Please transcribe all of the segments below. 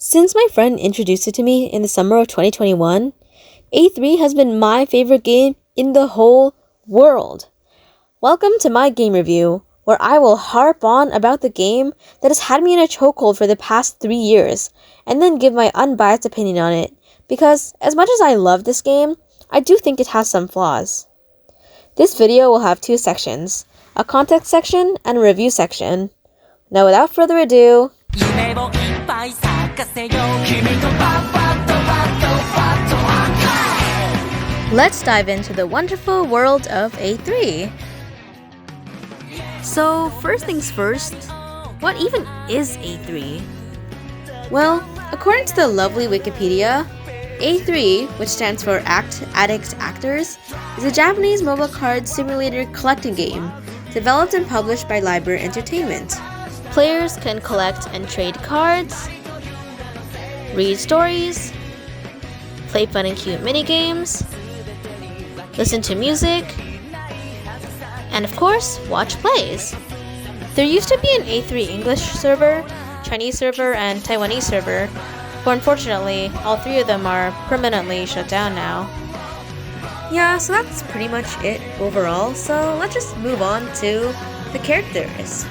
Since my friend introduced it to me in the summer of 2021, A3 has been my favorite game in the whole world. Welcome to my game review, where I will harp on about the game that has had me in a chokehold for the past 3 years, and then give my unbiased opinion on it, because as much as I love this game, I do think it has some flaws. This video will have 2 sections, a context section and a review section. Now without further ado, let's dive into the wonderful world of A3. So first things first, what even is A3? Well, according to the lovely Wikipedia, A3, which stands for Addict Actors, is a Japanese mobile card simulator collecting game developed and published by Library Entertainment. Players can collect and trade cards, read stories, play fun and cute minigames, listen to music, and of course, watch plays. There used to be an A3 English server, Chinese server, and Taiwanese server, but unfortunately, all 3 of them are permanently shut down now. Yeah, so that's pretty much it overall, so let's just move on to the characters.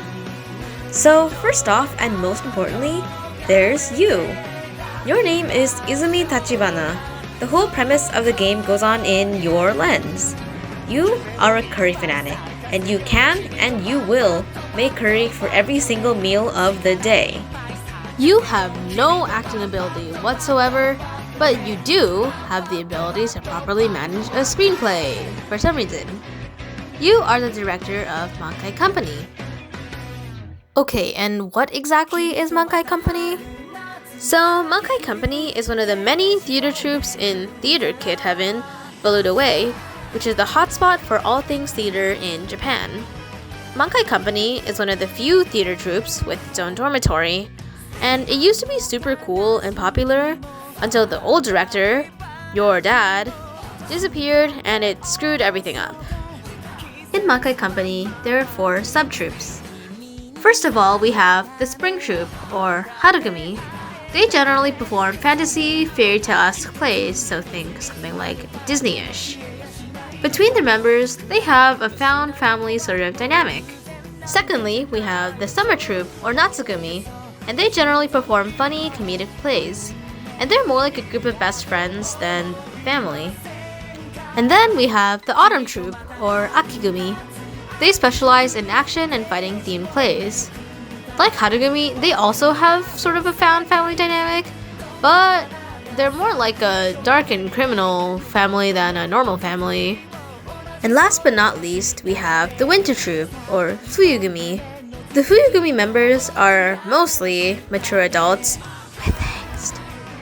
So first off, and most importantly, there's you. Your name is Izumi Tachibana. The whole premise of the game goes on in your lens. You are a curry fanatic, and you can and you will make curry for every single meal of the day. You have no acting ability whatsoever, but you do have the ability to properly manage a screenplay, for some reason. You are the director of Mankai Company. Okay, and what exactly is Mankai Company? So, Mankai Company is one of the many theater troupes in Theater Kid Heaven, Voluta Way, which is the hotspot for all things theater in Japan. Mankai Company is one of the few theater troupes with its own dormitory, and it used to be super cool and popular until the old director, your dad, disappeared and it screwed everything up. In Mankai Company, there are 4 sub-troupes. First of all, we have the Spring Troupe, or Harugumi. They generally perform fantasy, fairy tale-esque plays, so think something like Disney-ish. Between their members, they have a found family sort of dynamic. Secondly, we have the Summer Troupe, or Natsugumi, and they generally perform funny, comedic plays. And they're more like a group of best friends than family. And then we have the Autumn Troupe, or Akigumi. They specialize in action and fighting themed plays. Like Harugumi, they also have sort of a found family dynamic, but they're more like a dark and criminal family than a normal family. And last but not least, we have the Winter Troupe, or Fuyugumi. The Fuyugumi members are mostly mature adults with angst,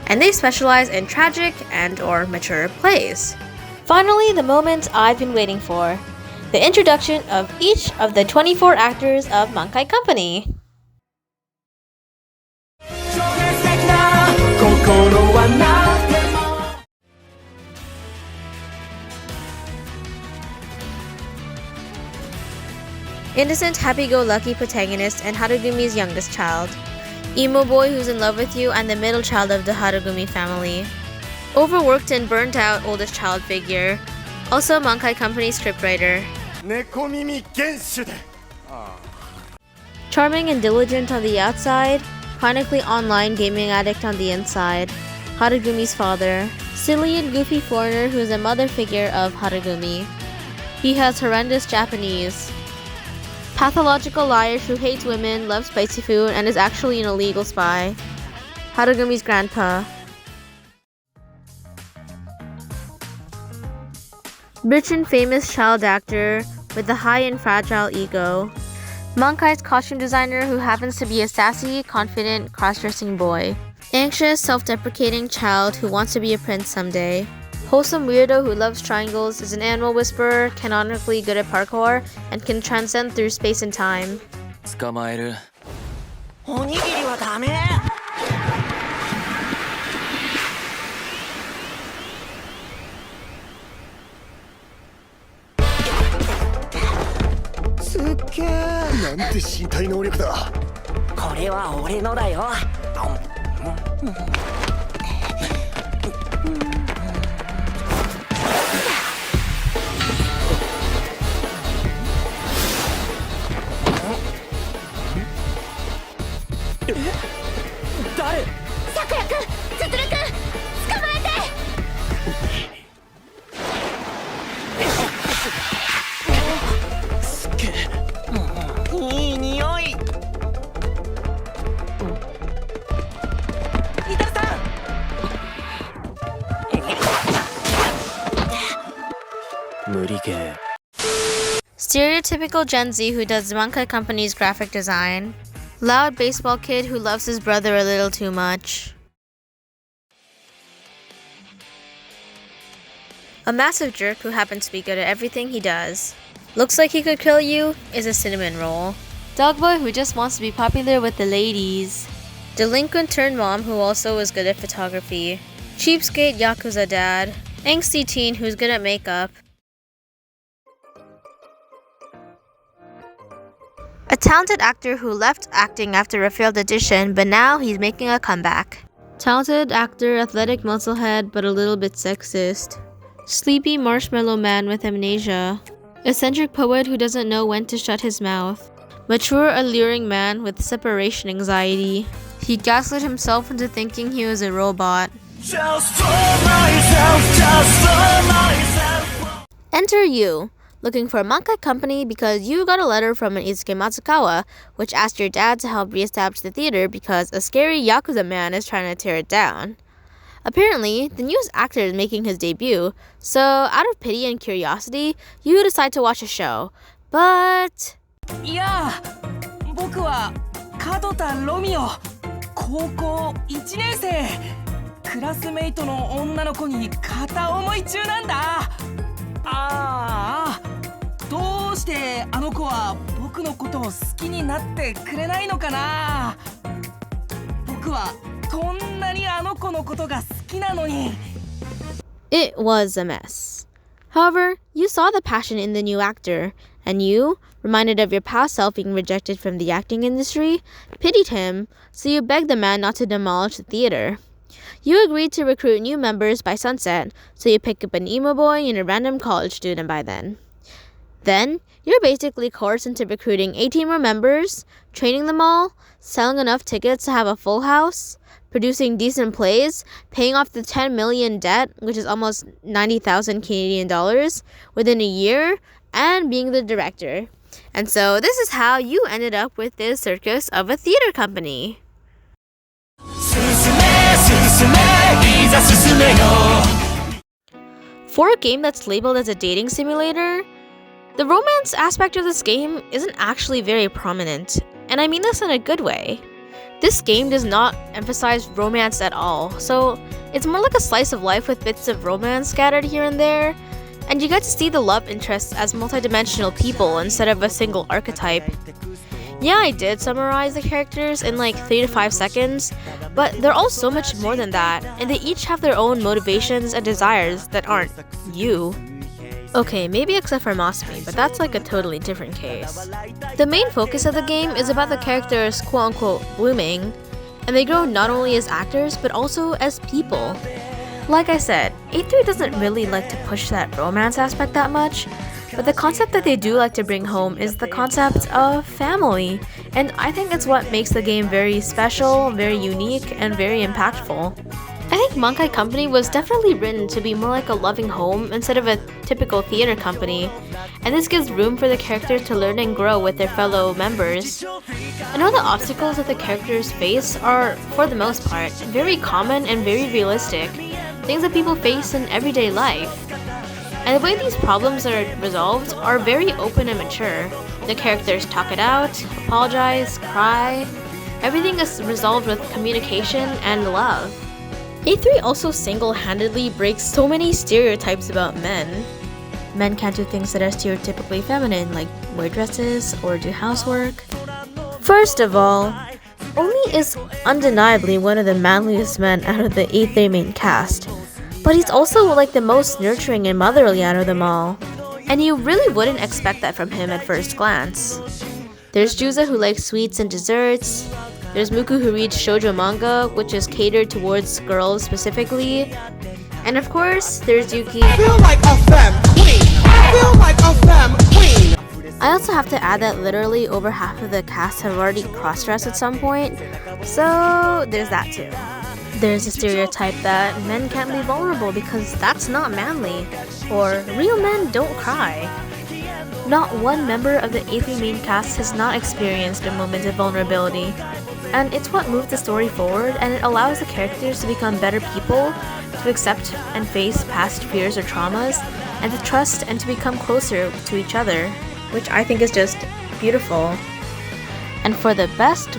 and they specialize in tragic and/or mature plays. Finally, the moment I've been waiting for. The introduction of each of the 24 actors of Mankai Company. Innocent, happy-go-lucky protagonist and Harugumi's youngest child. Emo boy who's in love with you and the middle child of the Harugumi family. Overworked and burnt out oldest child figure. Also Mankai Company scriptwriter. Charming and diligent on the outside, chronically online gaming addict on the inside. Harugumi's father. Silly and goofy foreigner who is a mother figure of Harugumi. He has horrendous Japanese. Pathological liar who hates women, loves spicy food, and is actually an illegal spy. Harugumi's grandpa. Rich and famous child actor with a high and fragile ego. Mankai's costume designer who happens to be a sassy, confident, cross-dressing boy. Anxious, self-deprecating child who wants to be a prince someday. Wholesome weirdo who loves triangles, is an animal whisperer, canonically good at parkour, and can transcend through space and time. 捕まえる。おにぎりはダメ。すっげーなんて身体能力だ。これは俺のだよ。誰？さくらくん、つづるくん、捕まえて。すっげえ。いい匂い。イタルさん。無理ゲー。 Stereotypical Gen Z who does Bankai Company's graphic design. Loud baseball kid who loves his brother a little too much. A massive jerk who happens to be good at everything he does. Looks like he could kill you is a cinnamon roll. Dog boy who just wants to be popular with the ladies. Delinquent turned mom who also is good at photography. Cheapskate Yakuza dad. Angsty teen who's good at makeup. A talented actor who left acting after a failed audition, but now he's making a comeback. Talented actor, athletic musclehead, but a little bit sexist. Sleepy marshmallow man with amnesia. Eccentric poet who doesn't know when to shut his mouth. Mature, alluring man with separation anxiety. He gaslit himself into thinking he was a robot. Enter you, looking for a manga company because you got a letter from an Izuke Matsukawa, which asked your dad to help reestablish the theater because a scary Yakuza man is trying to tear it down. Apparently, the newest actor is making his debut, so out of pity and curiosity, you decide to watch a show. But... いやー、僕は門田ロミオ、高校1年生。クラスメイトの女の子に片思い中なんだ。ああ、どうしてあの子は僕のことを好きになってくれないのかな。僕はこんなにあの子のことが好きなのに。 It was a mess. However, you saw the passion in the new actor, and you, reminded of your past self being rejected from the acting industry, pitied him, so you begged the man not to demolish the theater. You agreed to recruit new members by sunset, so you pick up an emo boy and a random college student by then. Then, you're basically coerced into recruiting 18 more members, training them all, selling enough tickets to have a full house, producing decent plays, paying off the 10 million debt, which is almost 90,000 Canadian dollars, within a year, and being the director. And so this is how you ended up with this circus of a theater company. For a game that's labeled as a dating simulator, the romance aspect of this game isn't actually very prominent, and I mean this in a good way. This game does not emphasize romance at all, so it's more like a slice of life with bits of romance scattered here and there, and you get to see the love interests as multidimensional people instead of a single archetype. Yeah, I did summarize the characters in like 3 to 5 seconds, but they're all so much more than that, and they each have their own motivations and desires that aren't you. Okay, maybe except for Masumi, but that's like a totally different case. The main focus of the game is about the characters quote-unquote blooming, and they grow not only as actors, but also as people. Like I said, A3 doesn't really like to push that romance aspect that much, but the concept that they do like to bring home is the concept of family, and I think it's what makes the game very special, very unique, and very impactful. I think Bankai Company was definitely written to be more like a loving home instead of a typical theater company, and this gives room for the characters to learn and grow with their fellow members. And all the obstacles that the characters face are, for the most part, very common and very realistic, things that people face in everyday life. And the way these problems are resolved are very open and mature. The characters talk it out, apologize, cry. Everything is resolved with communication and love. A3 also single-handedly breaks so many stereotypes about men. Men can't do things that are stereotypically feminine, like wear dresses or do housework. First of all, Omi is undeniably one of the manliest men out of the A3 main cast, but he's also like the most nurturing and motherly out of them all, and you really wouldn't expect that from him at first glance. There's Juza who likes sweets and desserts, There's Muku who reads shoujo manga, which is catered towards girls specifically. And of course, there's Yuki. I feel like a femme queen. I feel like a femme queen. I also have to add that literally over half of the cast have already cross-dressed at some point, so there's that too. There's a stereotype that men can't be vulnerable because that's not manly, or real men don't cry. Not one member of the A3 main cast has not experienced a moment of vulnerability, and it's what moved the story forward, and it allows the characters to become better people, to accept and face past fears or traumas, and to trust and to become closer to each other, which I think is just beautiful. And for the best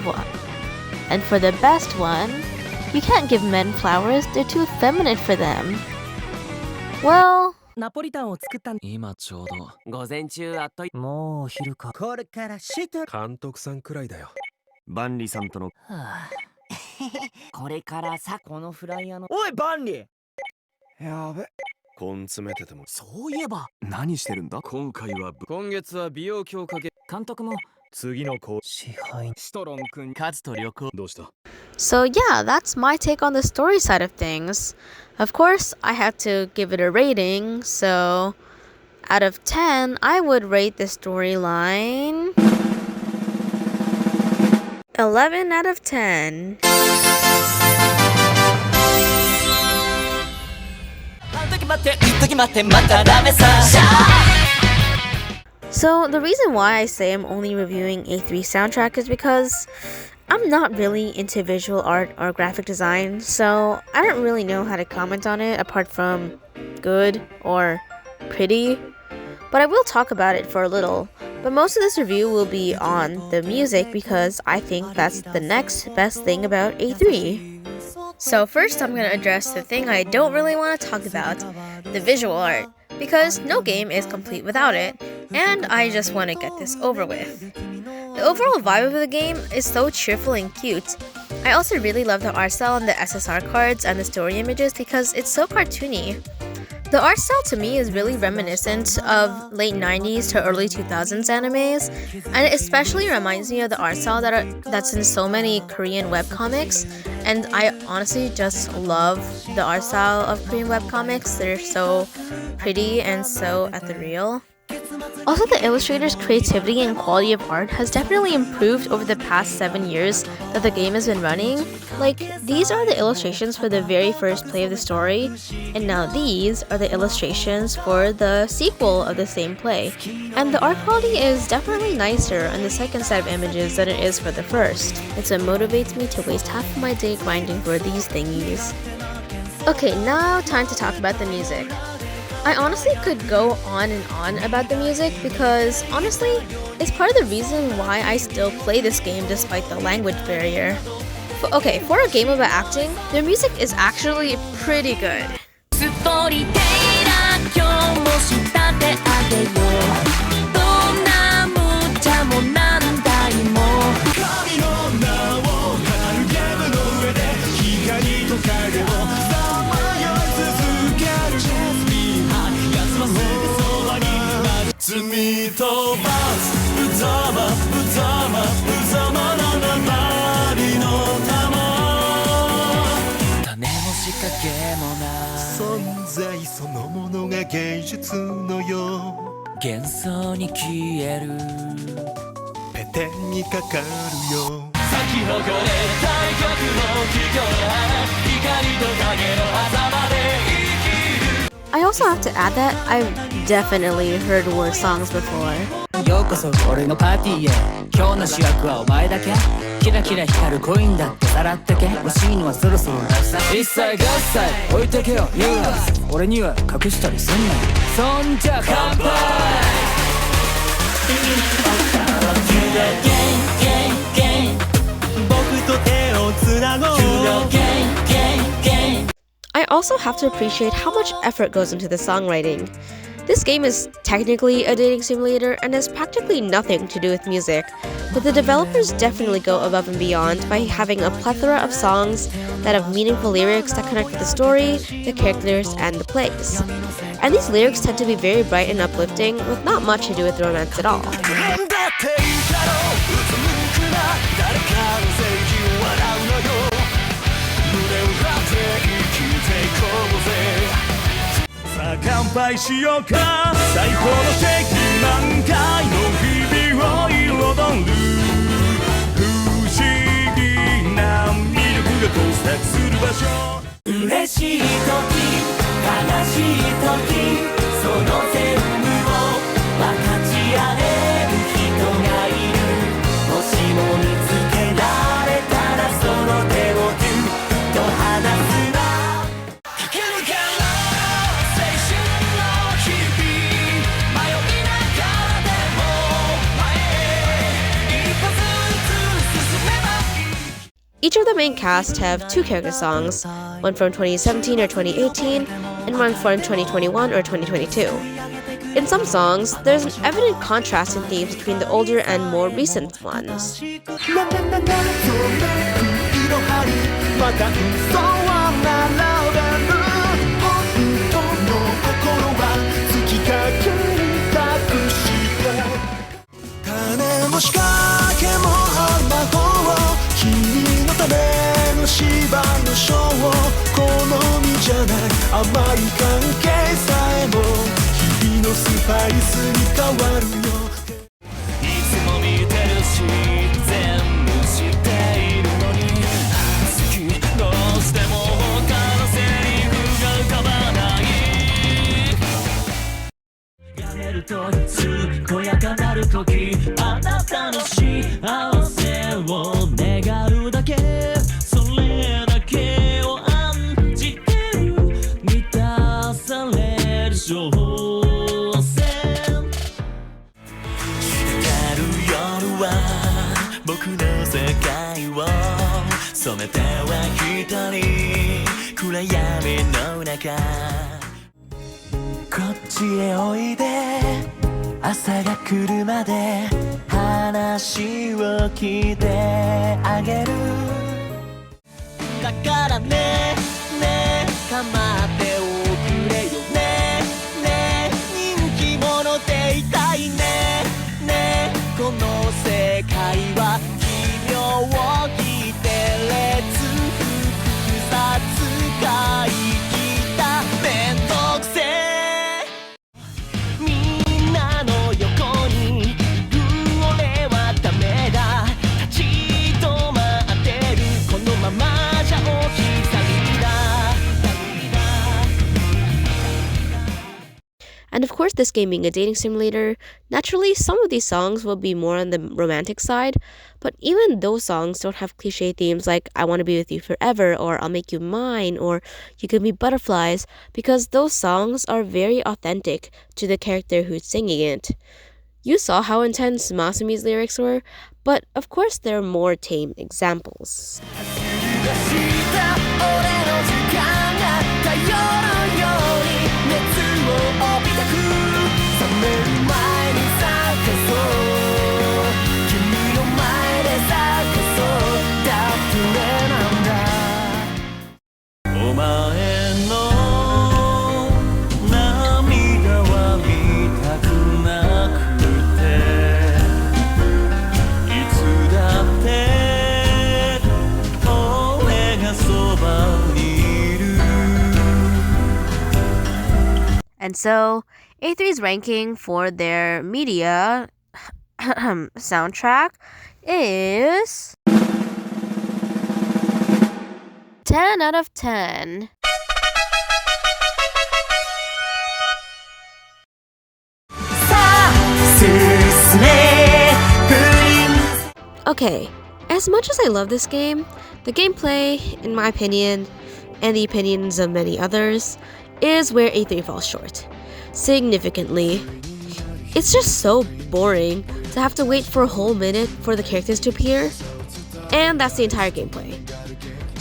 one, you can't give men flowers, they're too effeminate for them. Well, ナポリタンを作ったん今ちょうど午前中あっともう昼かこれからシト監督さんくらいだよ。万里さんとのこれからさこのフライヤーのおいバンリーやべ根詰めてても。そういえば何してるんだ今回は今月は美容強化ゲ監督も次の子支配シトロン君カズと旅行どうした？ so yeah, that's my take on the story side of things. Of course, I had to give it a rating, so out of 10, I would rate the storyline 11 out of 10. So the reason why I say I'm only reviewing A3 soundtrack is because I'm not really into visual art or graphic design, so I don't really know how to comment on it apart from good or pretty. But I will talk about it for a little. But most of this review will be on the music because I think that's the next best thing about A3. So first I'm going to address the thing I don't really want to talk about, the visual art, because no game is complete without it, and I just want to get this over with. The overall vibe of the game is so cheerful and cute. I also really love the art style on the SSR cards and the story images because it's so cartoony. The art style to me is really reminiscent of late 90s to early 2000s animes, and it especially reminds me of the art style that's in so many Korean webcomics, and I honestly just love the art style of Korean webcomics. They're so pretty and so ethereal. Also, the illustrator's creativity and quality of art has definitely improved over the past 7 years that the game has been running. Like, these are the illustrations for the very first play of the story, and now these are the illustrations for the sequel of the same play. And the art quality is definitely nicer on the second set of images than it is for the first. It's what motivates me to waste half of my day grinding for these thingies. Okay, now time to talk about the music. I honestly could go on and on about the music because, honestly, it's part of the reason why I still play this game despite the language barrier. Okay, for a game about acting, their music is actually pretty good. I also have to add that I've definitely heard worse songs before. ようこそ俺のパーティーへ今日の主役はお前だけキラキラ光るコインだってさらってけ欲しいのはそろそろ一切合切置いてけよユーラ俺には隠したりすんなよそんじゃ乾杯 I also have to appreciate how much effort goes into the songwriting. This game is technically a dating simulator and has practically nothing to do with music, but the developers definitely go above and beyond by having a plethora of songs that have meaningful lyrics that connect with the story, the characters, and the place. And these lyrics tend to be very bright and uplifting, with not much to do with romance at all. 乾杯しようか最高の敵満開の日々を彩る不思議な魅力が交錯する場所嬉しい時悲しい時その全部を分かち合える人がいるもしも見つけられたらその手をギュッと離すな駆け抜けろ青春の日々迷いながらでも前へ一歩ずつ進めばいい Each of the main cast have two character songs, one from 2017 or 2018, and one from 2021 or 2022. In some songs, there's an evident contrast in themes between the older and more recent ones. また嘘は並べる本当の心は月かけに隠して種も仕掛けもある魔法君のための芝のショー好みじゃない甘い関係さえも日々のスパイスに変わるよいつも見てるし全部知っているのに好きどうしても他のセリフが浮かばないやめると健やかなる時あなたの幸せを願うだけそれだけを案じてる満たされる情線僕の世界を染めては一人暗闇の中こっちへおいで朝が来るまで話を聞いてあげるだからねね構っておくれよねね人気者でいたいねねこの世界は奇妙きて列複雑が生きためんどくせえみんなの横に俺はダメだ立ち止まってるこのままじゃ置き去りだ And of course, this game being a dating simulator, naturally some of these songs will be more on the romantic side, but even those songs don't have cliche themes like I want to be with you forever or I'll make you mine or you give me butterflies, because those songs are very authentic to the character who's singing it. You saw how intense Masumi's lyrics were, but of course there are more tame examples. お前の涙は見たくなくていつだって俺がそばにいる And so, A3's ranking for their media soundtrack is 10 out of 10. Okay, as much as I love this game, the gameplay, in my opinion, and the opinions of many others, is where A3 falls short. Significantly. It's just so boring to have to wait for a whole minute for the characters to appear, and that's the entire gameplay.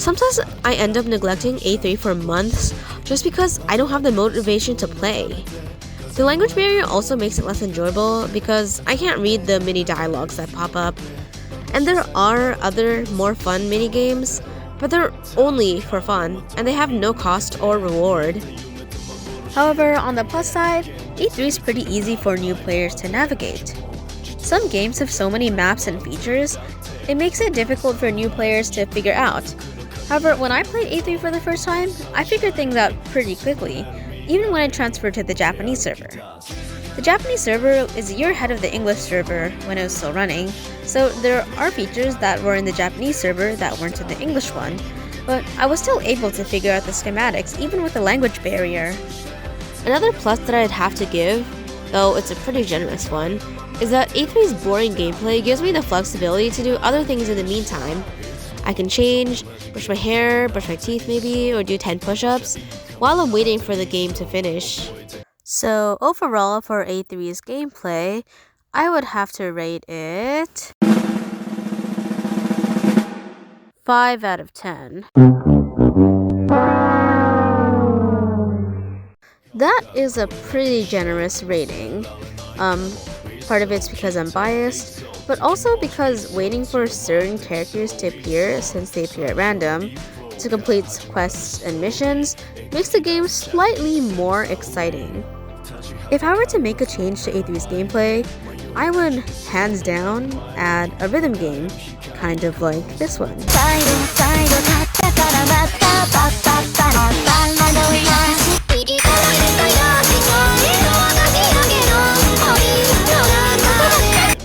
Sometimes I end up neglecting A3 for months just because I don't have the motivation to play. The language barrier also makes it less enjoyable because I can't read the mini dialogues that pop up. And there are other more fun mini games, but they're only for fun and they have no cost or reward. However, on the plus side, A3 is pretty easy for new players to navigate. Some games have so many maps and features, it makes it difficult for new players to figure out. However, when I played A3 for the first time, I figured things out pretty quickly. even when I transferred to the Japanese server. The Japanese server is a year ahead of the English server when it was still running, so there are features that were in the Japanese server that weren't in the English one, but I was still able to figure out the schematics even with the language barrier. Another plus that I'd have to give, though it's a pretty generous one, is that A3's boring gameplay gives me the flexibility to do other things in the meantime. I can change, brush my hair, brush my teeth maybe, or do 10 push-ups while I'm waiting for the game to finish. So overall for A3's gameplay, I would have to rate it 5 out of 10. That is a pretty generous rating. Part of it's because I'm biased, but also because waiting for certain characters to appear, since they appear at random, to complete quests and missions makes the game slightly more exciting. If I were to make a change to A3's gameplay, I would hands down add a rhythm game, kind of like this one.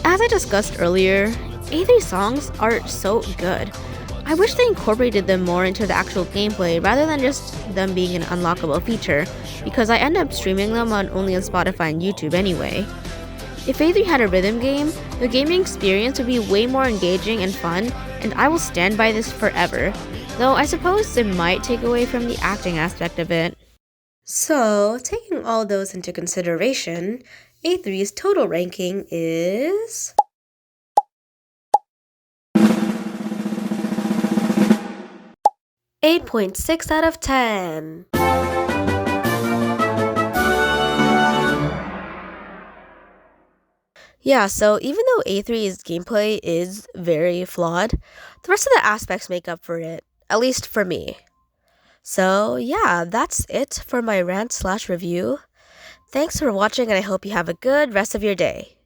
As I discussed earlier, A3 songs are so good. I wish they incorporated them more into the actual gameplay rather than just them being an unlockable feature, because I end up streaming them only on Spotify and YouTube anyway. If A3 had a rhythm game, the gaming experience would be way more engaging and fun, and I will stand by this forever, though I suppose it might take away from the acting aspect of it. So, taking all those into consideration, A3's total ranking is 8.6 out of 10. Yeah, so even though A3's gameplay is very flawed, the rest of the aspects make up for it, at least for me. So yeah, that's it for my rant/review. Thanks for watching, and I hope you have a good rest of your day.